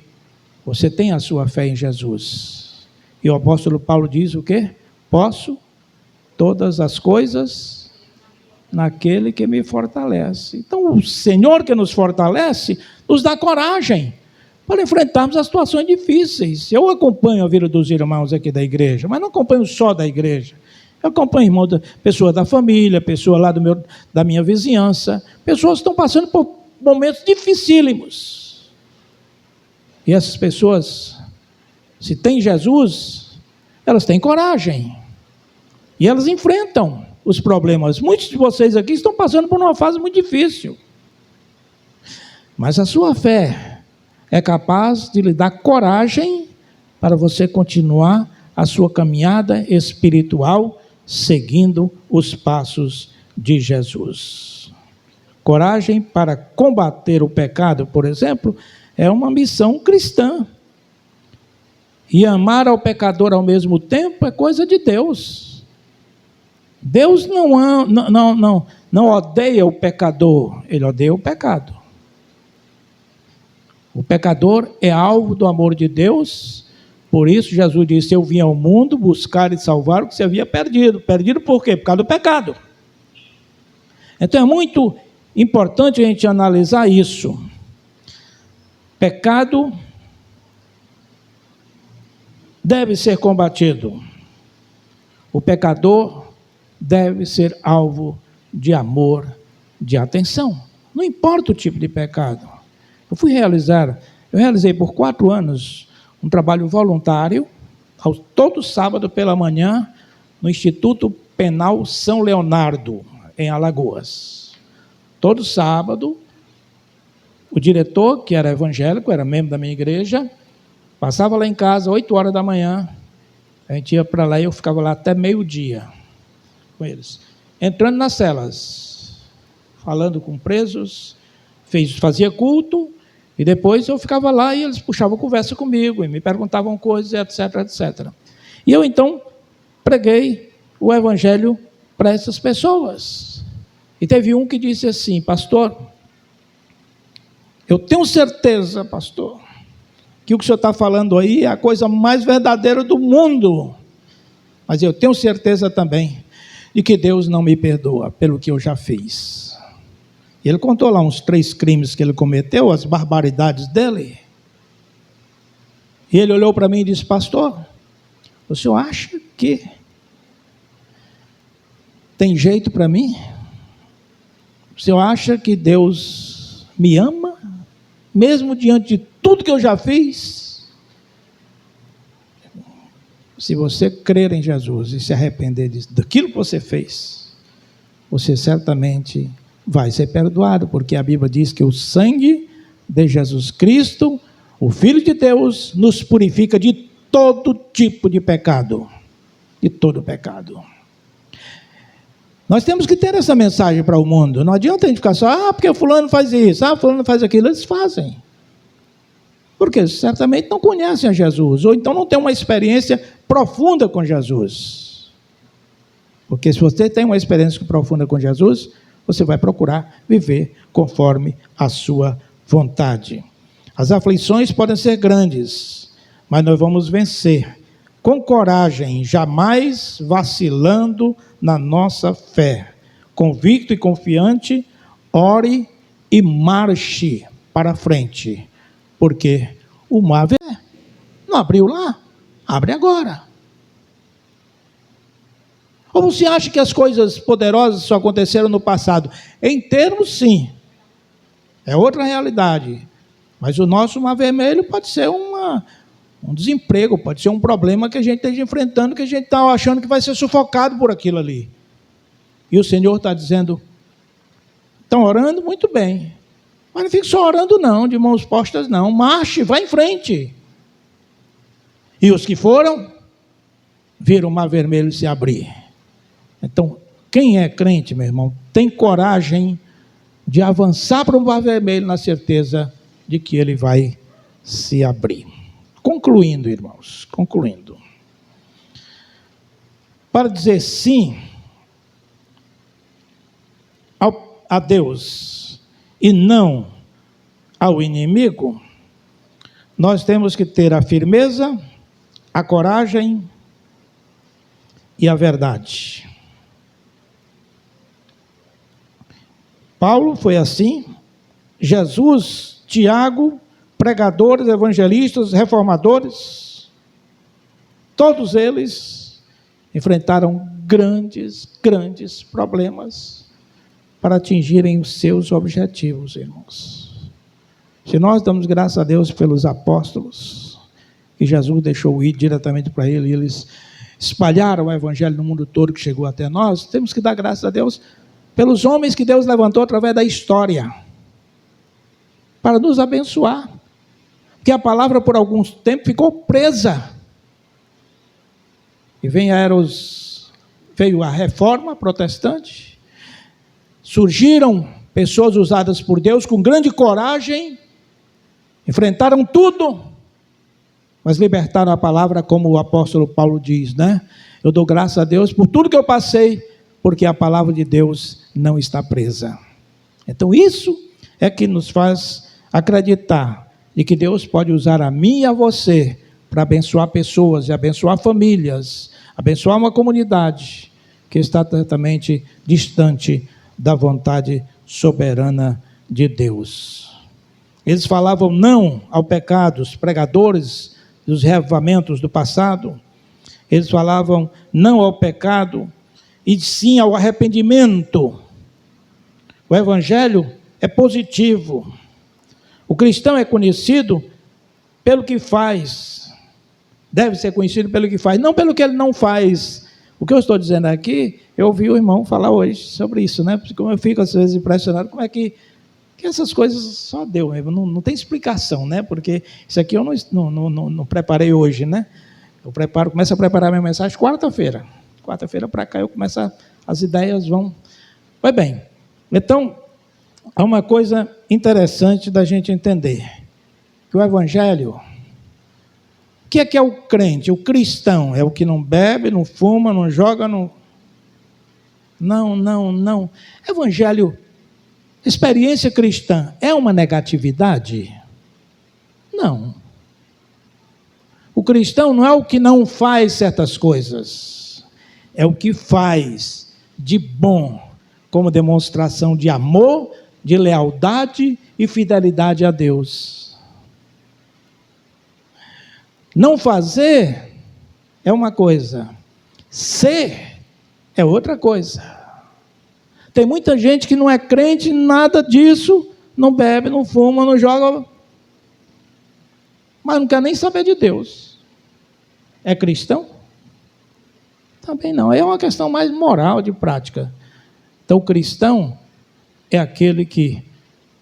você tem a sua fé em Jesus. E o apóstolo Paulo diz o quê? Posso todas as coisas naquele que me fortalece. Então, o Senhor que nos fortalece, nos dá coragem para enfrentarmos as situações difíceis. Eu acompanho a vida dos irmãos aqui da igreja, mas não acompanho só da igreja. Eu acompanho irmãos, pessoas da família, pessoas lá da minha vizinhança, pessoas que estão passando por momentos dificílimos. E essas pessoas, se tem Jesus, elas têm coragem. E elas enfrentam os problemas. Muitos de vocês aqui estão passando por uma fase muito difícil. Mas a sua fé é capaz de lhe dar coragem para você continuar a sua caminhada espiritual, seguindo os passos de Jesus. Coragem para combater o pecado, por exemplo, é uma missão cristã. E amar ao pecador ao mesmo tempo é coisa de Deus. Deus não odeia o pecador, ele odeia o pecado. O pecador é alvo do amor de Deus, por isso Jesus disse: eu vim ao mundo buscar e salvar o que se havia perdido. Perdido por quê? Por causa do pecado. Então é muito importante a gente analisar isso. Pecado deve ser combatido. O pecador deve ser alvo de amor, de atenção. Não importa o tipo de pecado. Eu realizei por 4 anos um trabalho voluntário, todo sábado pela manhã, no Instituto Penal São Leonardo, em Alagoas. Todo sábado, o diretor, que era evangélico, era membro da minha igreja, passava lá em casa, 8 horas da manhã, a gente ia para lá e eu ficava lá até meio-dia com eles. Entrando nas celas, falando com presos, fazia culto, e depois eu ficava lá e eles puxavam conversa comigo, e me perguntavam coisas, etc, etc. E eu então preguei o evangelho para essas pessoas. E teve um que disse assim: pastor, eu tenho certeza, pastor, que o que o senhor está falando aí é a coisa mais verdadeira do mundo, mas eu tenho certeza também de que Deus não me perdoa pelo que eu já fiz. Ele contou lá uns 3 crimes que ele cometeu, as barbaridades dele. E ele olhou para mim e disse: pastor, o senhor acha que tem jeito para mim? O senhor acha que Deus me ama, mesmo diante de tudo que eu já fiz? Se você crer em Jesus e se arrepender daquilo que você fez, você certamente vai ser perdoado, porque a Bíblia diz que o sangue de Jesus Cristo, o Filho de Deus, nos purifica de todo tipo de pecado. De todo pecado. Nós temos que ter essa mensagem para o mundo. Não adianta a gente ficar só: porque fulano faz isso, fulano faz aquilo. Eles fazem. Porque certamente não conhecem a Jesus, ou então não têm uma experiência profunda com Jesus. Porque se você tem uma experiência profunda com Jesus, você vai procurar viver conforme a sua vontade. As aflições podem ser grandes, mas nós vamos vencer com coragem, jamais vacilando na nossa fé. Convicto e confiante, ore e marche para frente, porque o mar não abriu lá, abre agora. Ou você acha que as coisas poderosas só aconteceram no passado? Em termos, sim, é outra realidade, mas o nosso mar vermelho pode ser um desemprego, pode ser um problema que a gente esteja enfrentando, que a gente está achando que vai ser sufocado por aquilo ali. E o Senhor está dizendo, estão orando muito bem, mas não fique só orando não, de mãos postas não, marche, vá em frente. E os que foram, viram o mar vermelho se abrir. Então, quem é crente, meu irmão, tem coragem de avançar para o mar vermelho na certeza de que ele vai se abrir. Concluindo, irmãos, concluindo. Para dizer sim a Deus e não ao inimigo, nós temos que ter a firmeza, a coragem e a verdade. Paulo foi assim, Jesus, Tiago, pregadores, evangelistas, reformadores, todos eles enfrentaram grandes problemas para atingirem os seus objetivos, irmãos. Se nós damos graças a Deus pelos apóstolos, que Jesus deixou ir diretamente para ele, e eles espalharam o evangelho no mundo todo que chegou até nós, temos que dar graças a Deus pelos homens que Deus levantou através da história, para nos abençoar, porque a palavra por algum tempo ficou presa, e veio a reforma protestante, surgiram pessoas usadas por Deus com grande coragem, enfrentaram tudo, mas libertaram a palavra, como o apóstolo Paulo diz, né? Eu dou graças a Deus por tudo que eu passei, porque a palavra de Deus não está presa. Então isso é que nos faz acreditar de que Deus pode usar a mim e a você para abençoar pessoas e abençoar famílias, abençoar uma comunidade que está totalmente distante da vontade soberana de Deus. Eles falavam não ao pecado, os pregadores dos reavivamentos do passado. Eles falavam não ao pecado e sim ao arrependimento. O evangelho é positivo. O cristão é conhecido pelo que faz. Deve ser conhecido pelo que faz, não pelo que ele não faz. O que eu estou dizendo aqui, eu ouvi o irmão falar hoje sobre isso, né? Porque eu fico às vezes impressionado como é que essas coisas só deu, não tem explicação, né? Porque isso aqui eu não preparei hoje, né? Começo a preparar minha mensagem quarta-feira. Quarta-feira para cá eu começo as ideias vão. Pois bem, então há uma coisa interessante da gente entender, que o evangelho, o que é o crente? O cristão é o que não bebe, não fuma, não joga, não. Evangelho, experiência cristã é uma negatividade? Não. O cristão não é o que não faz certas coisas, é o que faz de bom, como demonstração de amor, de lealdade e fidelidade a Deus. Não fazer é uma coisa, ser é outra coisa. Tem muita gente que não é crente, nada disso, não bebe, não fuma, não joga, mas não quer nem saber de Deus. É cristão? Também não, é uma questão mais moral, de prática. Então, o cristão é aquele que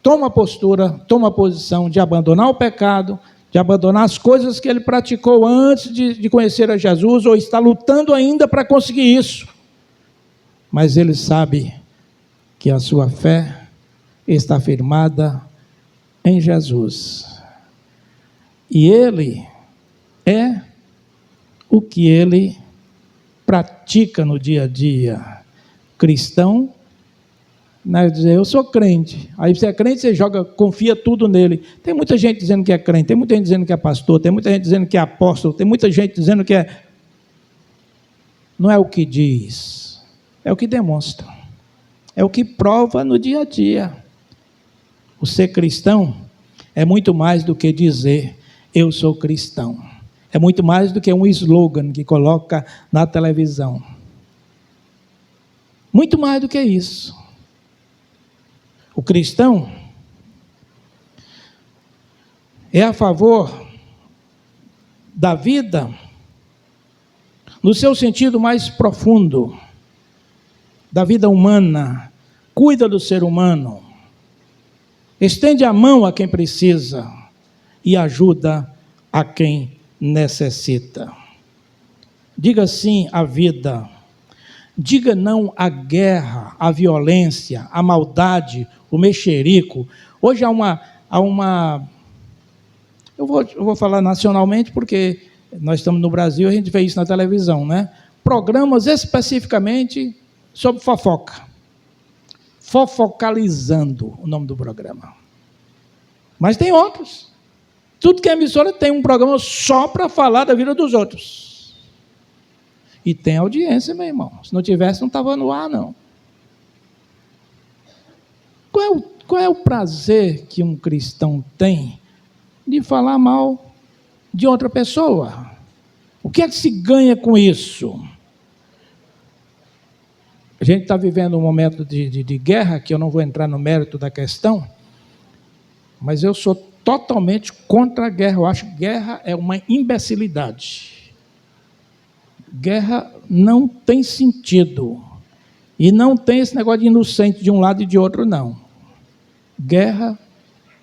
toma postura, toma posição de abandonar o pecado, de abandonar as coisas que ele praticou antes de conhecer a Jesus, ou está lutando ainda para conseguir isso. Mas ele sabe que a sua fé está firmada em Jesus. E ele é o que ele pratica no dia a dia. Cristão, né, dizer, eu sou crente. Aí você é crente, você confia tudo nele. Tem muita gente dizendo que é crente, tem muita gente dizendo que é pastor, tem muita gente dizendo que é apóstolo, tem muita gente dizendo que é... Não é o que diz, é o que demonstra. É o que prova no dia a dia. O ser cristão é muito mais do que dizer, eu sou cristão. É muito mais do que um slogan que coloca na televisão. Muito mais do que isso. O cristão é a favor da vida no seu sentido mais profundo, da vida humana, cuida do ser humano, estende a mão a quem precisa e ajuda a quem necessita. Diga sim à vida, diga não à guerra, à violência, à maldade, o mexerico. Hoje há uma eu vou falar nacionalmente porque nós estamos no Brasil, a gente vê isso na televisão, né? Programas especificamente sobre fofoca. Fofocalizando, o nome do programa. Mas tem outros. Tudo que é emissora tem um programa só para falar da vida dos outros. E tem audiência, meu irmão. Se não tivesse, não estava no ar, não. Qual é o prazer que um cristão tem de falar mal de outra pessoa? O que é que se ganha com isso? A gente está vivendo um momento de guerra, que eu não vou entrar no mérito da questão, mas eu sou totalmente contra a guerra. Eu acho que guerra é uma imbecilidade. Guerra não tem sentido. E não tem esse negócio de inocente de um lado e de outro, não. Guerra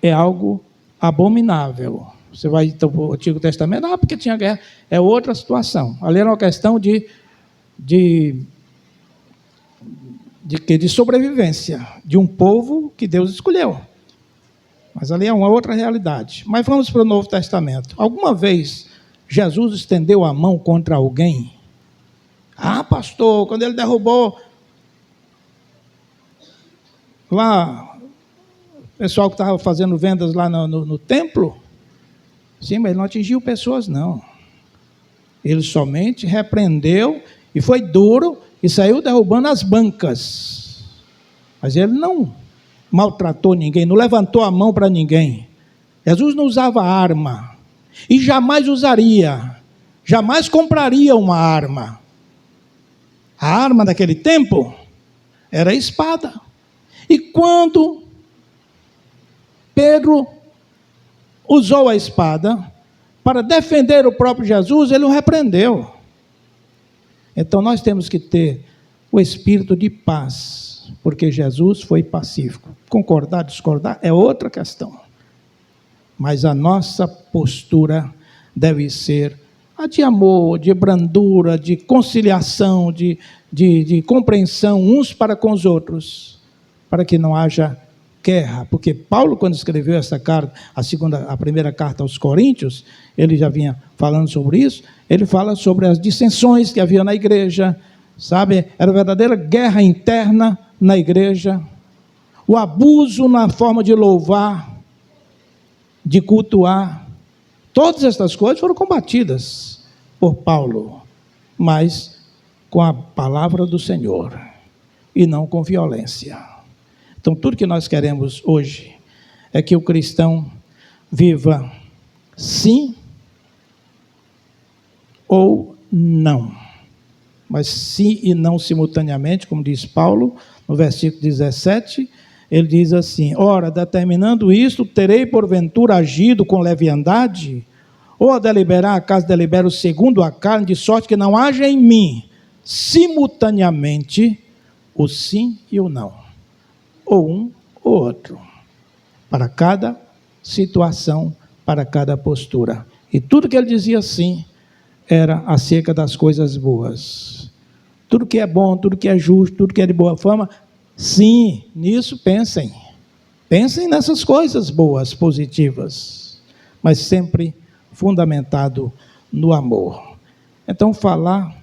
é algo abominável. Você vai então, para o Antigo Testamento, porque tinha guerra. É outra situação. Ali era uma questão de sobrevivência de um povo que Deus escolheu. Mas ali é uma outra realidade. Mas vamos para o Novo Testamento. Alguma vez Jesus estendeu a mão contra alguém? Ah, pastor, quando ele derrubou lá o pessoal que estava fazendo vendas lá no templo, sim, mas ele não atingiu pessoas, não. Ele somente repreendeu e foi duro e saiu derrubando as bancas. Mas ele não maltratou ninguém, não levantou a mão para ninguém. Jesus não usava arma e jamais usaria, jamais compraria uma arma. A arma daquele tempo era a espada. E quando Pedro usou a espada para defender o próprio Jesus, ele o repreendeu. Então nós temos que ter o espírito de paz, porque Jesus foi pacífico. Concordar, discordar é outra questão. Mas a nossa postura deve ser a de amor, de brandura, de conciliação, de compreensão uns para com os outros, para que não haja guerra. Porque Paulo, quando escreveu essa carta, a primeira carta aos Coríntios, ele já vinha falando sobre isso. Ele fala sobre as dissensões que havia na igreja, sabe? Era verdadeira guerra interna na igreja, o abuso na forma de louvar, de cultuar. Todas essas coisas foram combatidas por Paulo, mas com a palavra do Senhor e não com violência. Então, tudo que nós queremos hoje é que o cristão viva sim ou não, mas sim e não simultaneamente, como diz Paulo, no versículo 17, ele diz assim: ora, determinando isto, terei porventura agido com leviandade? Ou a deliberar, acaso delibero segundo a carne, de sorte que não haja em mim, simultaneamente, o sim e o não, ou um ou outro, para cada situação, para cada postura. E tudo que ele dizia sim, era acerca das coisas boas. Tudo que é bom, tudo que é justo, tudo que é de boa fama, sim, nisso pensem. Pensem nessas coisas boas, positivas, mas sempre fundamentado no amor. Então, falar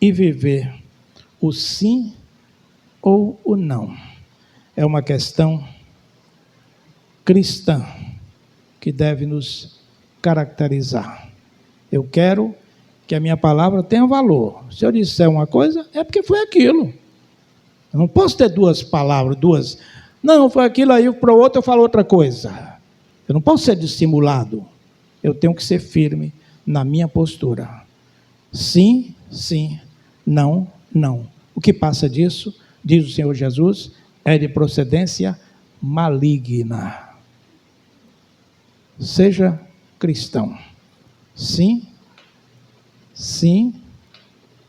e viver o sim ou o não. É uma questão cristã que deve nos caracterizar. Eu quero que a minha palavra tenha valor. Se eu disser uma coisa, é porque foi aquilo. Eu não posso ter duas palavras, duas. Não, foi aquilo, aí para o outro eu falo outra coisa. Eu não posso ser dissimulado. Eu tenho que ser firme na minha postura. Sim, sim, não, não. O que passa disso, diz o Senhor Jesus, é de procedência maligna. Seja cristão. Sim, sim,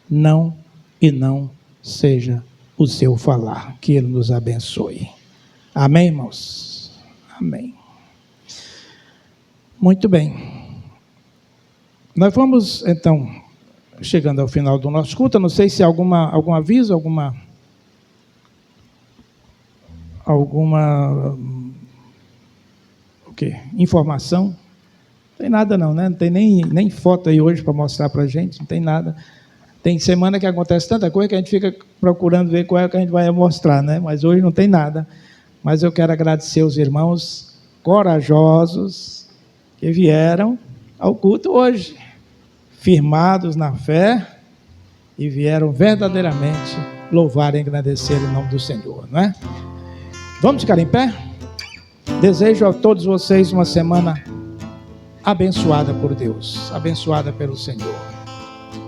não e não seja o seu falar. Que Ele nos abençoe. Amém, irmãos? Amém. Muito bem. Nós vamos, então, chegando ao final do nosso culto. Não sei se há algum aviso, alguma o quê? Informação. Não tem nada não, né? Não tem nem foto aí hoje para mostrar para a gente, não tem nada. Tem semana que acontece tanta coisa que a gente fica procurando ver qual é que a gente vai mostrar, né? Mas hoje não tem nada. Mas eu quero agradecer os irmãos corajosos que vieram ao culto hoje, firmados na fé, e vieram verdadeiramente louvar e agradecer o nome do Senhor, não é? Vamos ficar em pé? Desejo a todos vocês uma semana abençoada por Deus, abençoada pelo Senhor,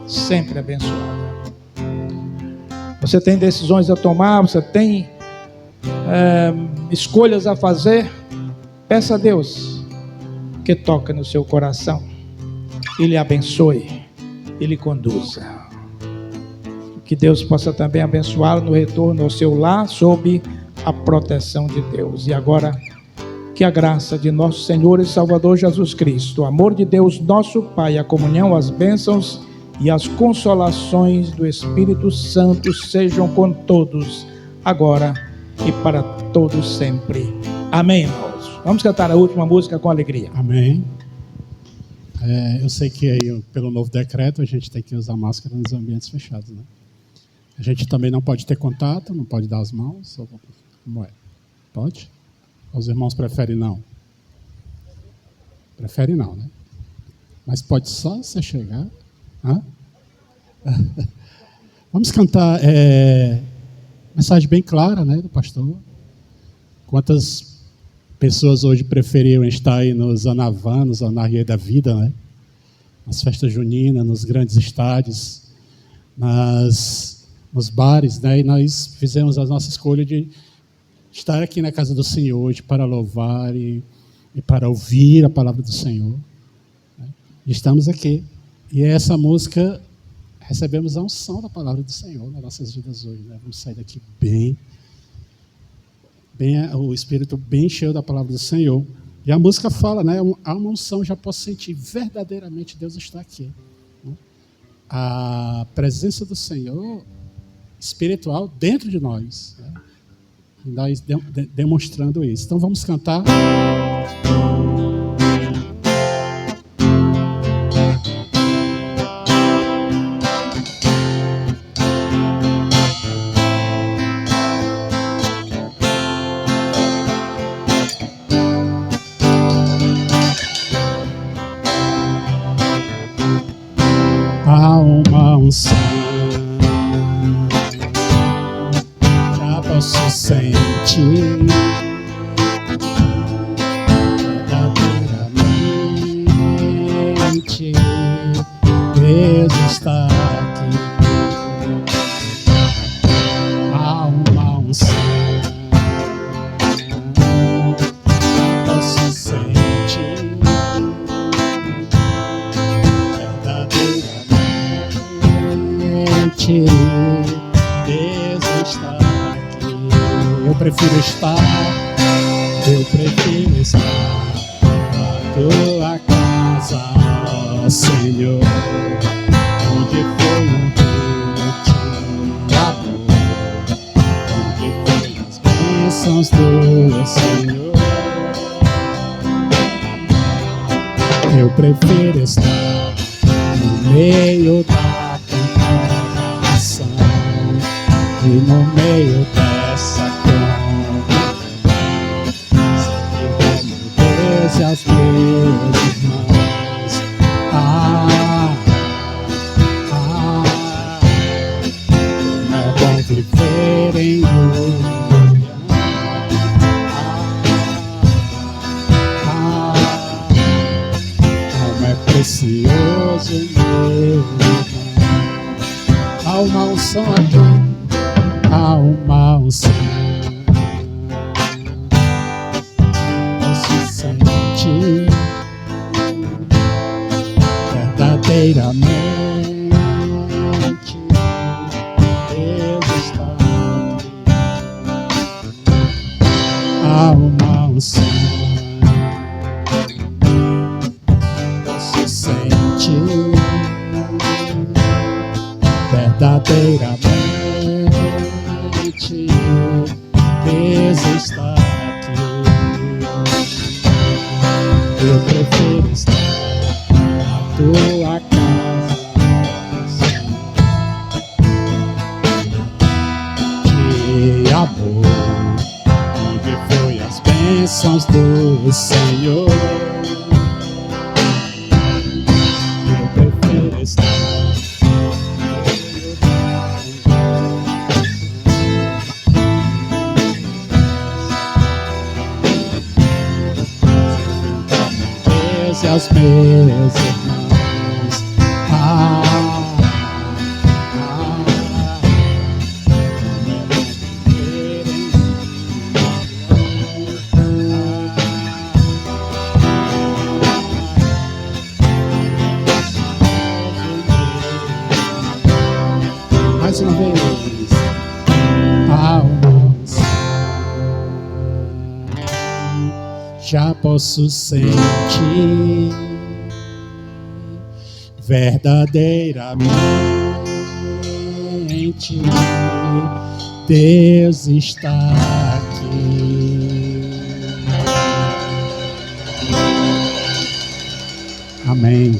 sempre abençoada. Você tem decisões a tomar, você tem escolhas a fazer. Peça a Deus que toque no seu coração e lhe abençoe e lhe conduza. Que Deus possa também abençoá-lo no retorno ao seu lar, sob a proteção de Deus. E agora, que a graça de nosso Senhor e Salvador Jesus Cristo, o amor de Deus nosso Pai, a comunhão, as bênçãos e as consolações do Espírito Santo sejam com todos, agora e para todos sempre. Amém, irmãos. Vamos cantar a última música com alegria. Amém. Eu sei que aí, pelo novo decreto, a gente tem que usar máscara nos ambientes fechados, né? A gente também não pode ter contato, não pode dar as mãos. Como é? Pode? Os irmãos preferem não? Preferem não, né? Mas pode só você chegar. Hã? Vamos cantar mensagem bem clara, né, do pastor. Quantas pessoas hoje preferiam estar aí nos Anavan, nos Anarriê da Vida, né? Nas festas juninas, nos grandes estádios, nos bares, né? E nós fizemos a nossa escolha de estar aqui na casa do Senhor hoje para louvar e para ouvir a palavra do Senhor, né? E estamos aqui. E essa música, recebemos a unção da palavra do Senhor nas nossas vidas hoje, né? Vamos sair daqui bem, o Espírito bem cheio da palavra do Senhor. E a música fala, né? Há uma unção, já posso sentir, verdadeiramente Deus está aqui, né? A presença do Senhor espiritual dentro de nós, né? Nós demonstrando isso. Então vamos cantar. Há uma unção, já posso sentir verdadeiramente Deus está aqui. Há uma unção, posso sentir verdadeiramente Deus está aqui. Eu prefiro estar na tua casa, ó Senhor, onde foi um de amor, onde foi as bênçãos do Senhor. Eu prefiro estar no meio da E no meio dessa conversa, Deus e aos meus irmãos. Como é bom viver em união. Como é precioso meu irmão. Há uma unção aqui, há uma unção. Você sente verdadeiramente Deus está aqui. Há uma unção. Você sente verdadeiramente Deus está aqui. Eu prefiro estar na tua casa, de amor, onde foi as bênçãos do Senhor. Eu prefiro estar e aos meus irmãos. Mais uma vez. Já posso sentir verdadeiramente Deus está aqui. Amém.